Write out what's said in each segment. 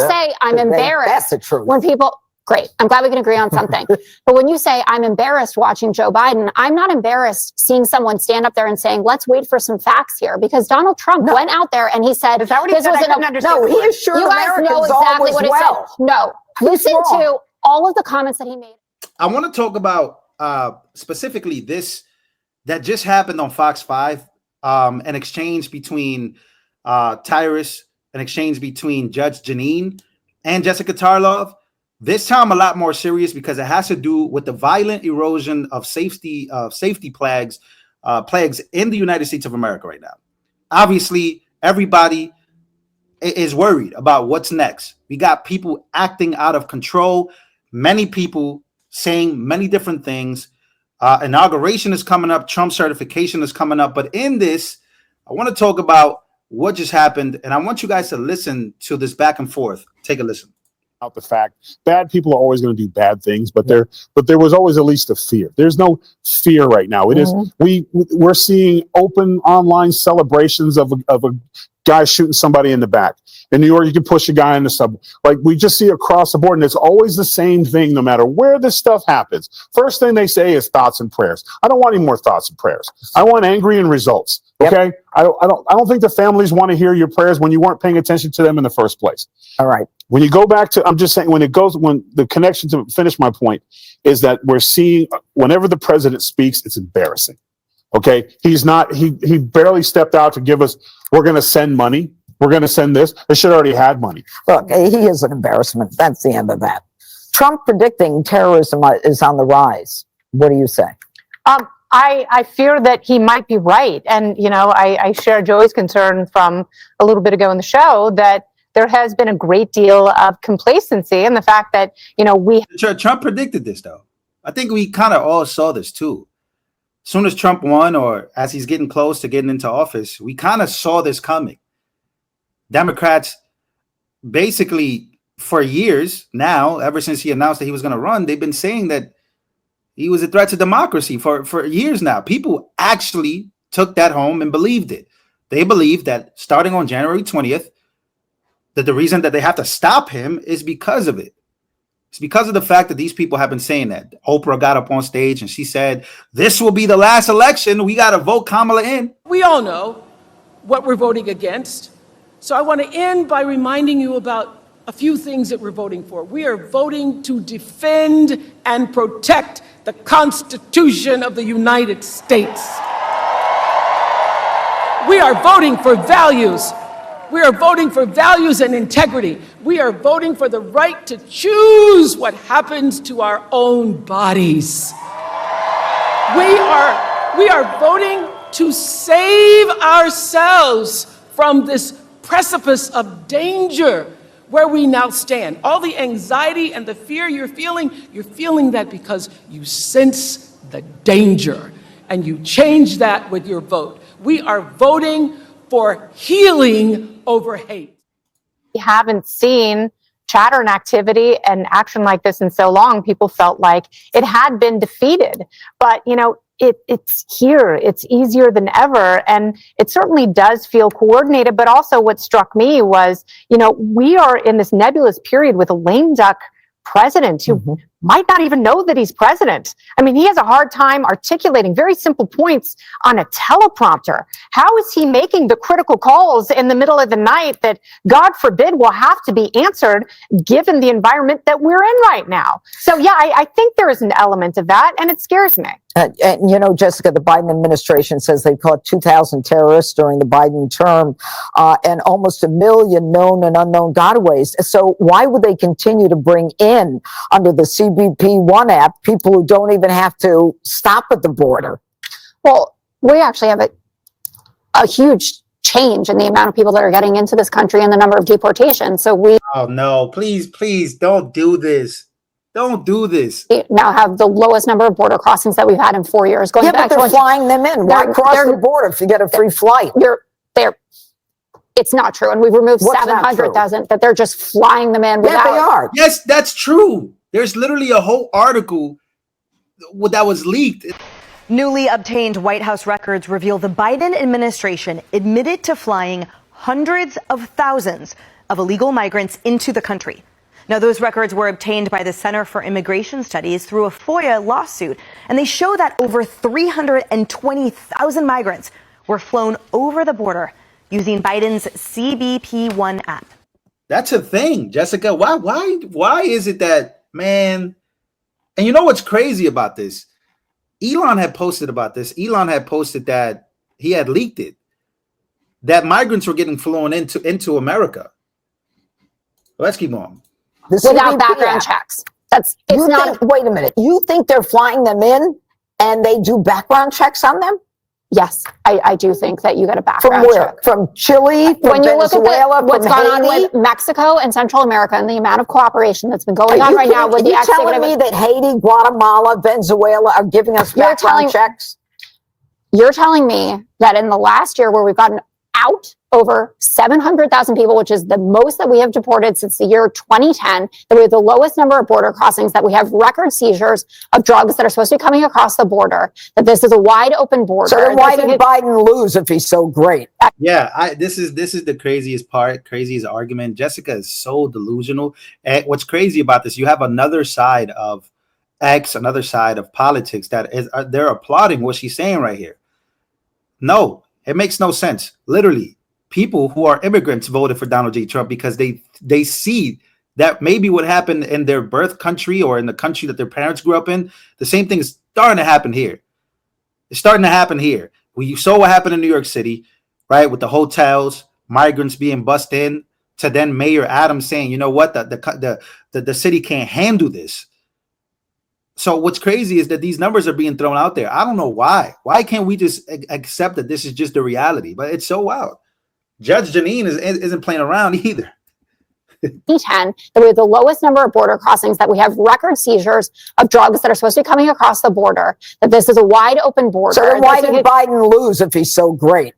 say I'm embarrassed. That's the truth. When people, great, I'm glad we can agree on something. But when you say I'm embarrassed watching Joe Biden, I'm not embarrassed seeing someone stand up there and saying, let's wait for some facts here. Because Donald Trump went out there and he said, is that what he said? No, he assured you guys Americans know exactly what he said. No, listen to all of the comments that he made. I want to talk about specifically this that just happened on Fox 5, an exchange between Tyrus, an exchange between Judge Jeanine and Jessica Tarlov. This time a lot more serious because it has to do with the violent erosion of safety plagues in the United States of America right now. Obviously, everybody is worried about what's next. We got people acting out of control, many people saying many different things. Inauguration is coming up, Trump certification is coming up. But in this, I want to talk about what just happened, and I want you guys to listen to this back and forth. Take a listen. Out the fact bad people are always going to do bad things, but there was always at least a fear. There's no fear right now. It is we're seeing open online celebrations of a guy shooting somebody in the back. In New York, you can push a guy in the subway. Like, we just see across the board, and it's always the same thing no matter where this stuff happens. First thing they say is thoughts and prayers. I don't want any more thoughts and prayers. I want angry and results. Okay? Yep. I don't think the families want to hear your prayers when you weren't paying attention to them in the first place. All right. When you go back to, I'm just saying, when the connection, to finish my point, is that we're seeing whenever the president speaks, it's embarrassing. Okay? He barely stepped out to give us, we're going to send money. We're going to send this. They should already had money. Look, he is an embarrassment. That's the end of that. Trump predicting terrorism is on the rise. What do you say? I fear that he might be right. And, I share Joey's concern from a little bit ago in the show that there has been a great deal of complacency and the fact that, Trump predicted this, though. I think we kind of all saw this, too. As soon as Trump won, or as he's getting close to getting into office, we kind of saw this coming. Democrats, basically for years now, ever since he announced that he was going to run, they've been saying that he was a threat to democracy for years now. People actually took that home and believed it. They believe that starting on January 20th, that the reason that they have to stop him is because of it. It's because of the fact that these people have been saying that. Oprah got up on stage and she said, this will be the last election. We got to vote Kamala in. We all know what we're voting against. So I want to end by reminding you about a few things that we're voting for. We are voting to defend and protect the Constitution of the United States. We are voting for values. We are voting for values and integrity. We are voting for the right to choose what happens to our own bodies. We are voting to save ourselves from this precipice of danger where we now stand. All the anxiety and the fear you're feeling that because you sense the danger, and you change that with your vote. We are voting for healing over hate. We haven't seen chatter and activity and action like this in so long. People felt like it had been defeated, but it's here. It's easier than ever. And it certainly does feel coordinated. But also what struck me was, we are in this nebulous period with a lame duck president who might not even know that he's president. I mean, he has a hard time articulating very simple points on a teleprompter. How is he making the critical calls in the middle of the night that, God forbid, will have to be answered given the environment that we're in right now? So, yeah, I think there is an element of that, and it scares me. And Jessica, the Biden administration says they caught 2,000 terrorists during the Biden term and almost 1 million known and unknown gotaways. So why would they continue to bring in, under the CBP One app, people who don't even have to stop at the border? Well, we actually have a huge change in the amount of people that are getting into this country and the number of deportations. So we... Oh, no, please don't do this. Don't do this. We now have the lowest number of border crossings that we've had in 4 years. But they're flying them in. Why cross the border if you get a free flight? It's not true. And we've removed 700,000, that they're just flying them in. Yeah, they are. Yes, that's true. There's literally a whole article that was leaked. Newly obtained White House records reveal the Biden administration admitted to flying hundreds of thousands of illegal migrants into the country. Now, those records were obtained by the Center for Immigration Studies through a FOIA lawsuit, and they show that over 320,000 migrants were flown over the border using Biden's CBP-1 app. That's a thing, Jessica. Why is it that, man? And you know what's crazy about this? Elon had posted about this. Elon had posted that he had leaked it, that migrants were getting flown into America. Let's keep on. Without background checks. Wait a minute. You think they're flying them in and they do background checks on them? Yes, I do think that you get a From background where? check. From Chile? From When you look Venezuela? at what's from gone on Haiti? with Mexico and Central America and the amount of cooperation that's been going on right now with the Are you telling me that Haiti, Guatemala, Venezuela are giving us background checks? You're telling me that in the last year where we've gotten out over 700,000 people, which is the most that we have deported since the year 2010, that we have the lowest number of border crossings, that we have record seizures of drugs that are supposed to be coming across the border, that this is a wide open border. So then why did Biden lose if he's so great? Yeah, this is the craziest argument. Jessica is so delusional. And what's crazy about this, you have another side of another side of politics that is they're applauding what she's saying right here. No, it makes no sense. Literally, people who are immigrants voted for Donald J. Trump because they see that maybe what happened in their birth country or in the country that their parents grew up in, the same thing is starting to happen here. It's starting to happen here. You saw what happened in New York City, right? With the hotels, migrants being bussed in, to then Mayor Adams saying, you know what, the city can't handle this. So what's crazy is that these numbers are being thrown out there. I don't know why. Why can't we just accept that this is just the reality? But it's so wild. Judge Jeanine isn't playing around either. 2010, that we have the lowest number of border crossings, that we have record seizures of drugs that are supposed to be coming across the border, that this is a wide open border. So then why did Biden lose if he's so great?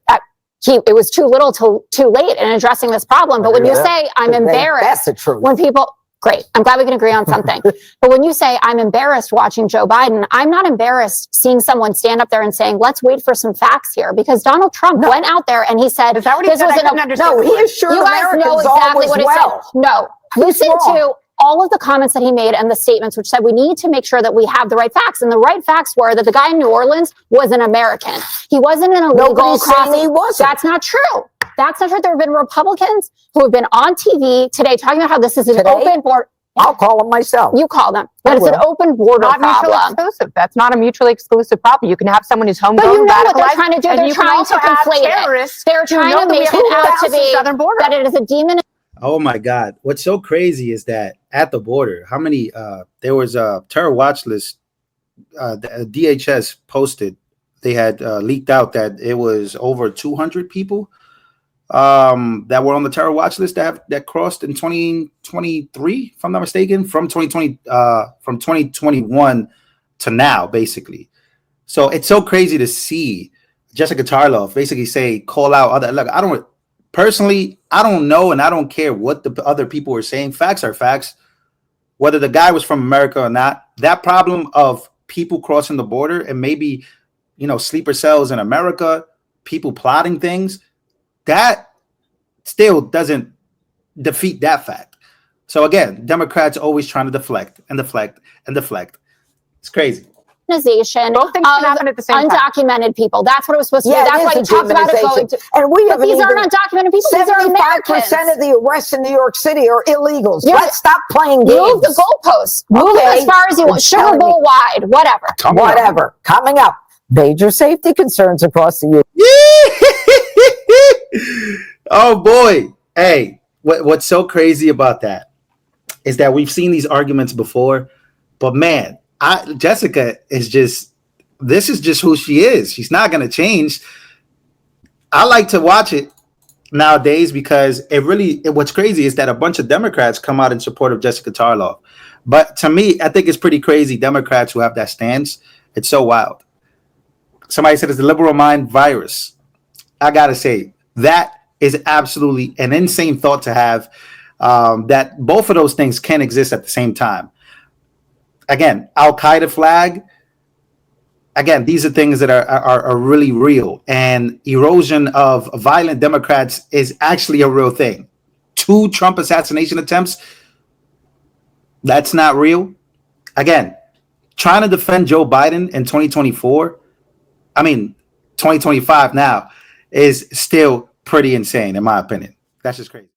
It was too little too late in addressing this problem. But when you say I'm embarrassed, that's the truth. when people... Great. I'm glad we can agree on something. But when you say I'm embarrassed watching Joe Biden, I'm not embarrassed seeing someone stand up there and saying, let's wait for some facts here. Because Donald Trump went out there and he said, Is that what he said? I couldn't understand. No, he assured you guys know Americans exactly all what was he well. said. No. Listen to all of the comments that he made and the statements which said we need to make sure that we have the right facts. And the right facts were that the guy in New Orleans was an American. He wasn't an illegal Nobody's saying he wasn't. That's not true. That's not true. There have been Republicans who have been on TV today talking about how this is an open border. I'll call them myself. You call them. But it's an open border Not mutually problem. exclusive. That's not a mutually exclusive problem. You can have someone who's homegrown, But you know what they're radicalized, trying to do? and They're you can trying also to have conflate terrorists it. They're who trying know to that we make have it out to crowds at the be southern border. that it is a demon. Oh my God. What's so crazy is that at the border, how many there was a terror watch list the DHS posted. They had leaked out that it was over 200 people that were on the terror watch list that crossed in 2023, if I'm not mistaken, from 2021 to now, basically. So it's so crazy to see Jessica Tarlov basically say, call out other. Look, I don't know, and I don't care what the other people are saying. Facts are facts. Whether the guy was from America or not, that problem of people crossing the border and maybe, sleeper cells in America, people plotting things, that still doesn't defeat that fact. So again, Democrats always trying to deflect and deflect and deflect. It's crazy. Demonization Both things can happen at the same time. Undocumented people. That's what it was supposed to be. That's why you talked about it going to. And we But haven't these even, aren't undocumented people. These are Americans. 75% of the arrests in New York City are illegals. Yeah. Let's stop playing games. Move the goalposts. Move it as far as you want. Sugar Bowl wide. Whatever. Coming up. Major safety concerns across the U.S. Oh boy. Hey, what's so crazy about that is that we've seen these arguments before, but man, Jessica is this is just who she is. She's not going to change. I like to watch it nowadays because what's crazy is that a bunch of Democrats come out in support of Jessica Tarlov. But to me, I think it's pretty crazy Democrats who have that stance. It's so wild. Somebody said it's the liberal mind virus. I got to say, that is absolutely an insane thought to have, that both of those things can exist at the same time. Again, Al-Qaeda flag. Again, these are things that are really real. And erosion of violent Democrats is actually a real thing. 2 Trump assassination attempts, that's not real. Again, trying to defend Joe Biden in 2024, 2025 now, is still pretty insane, in my opinion. That's just crazy.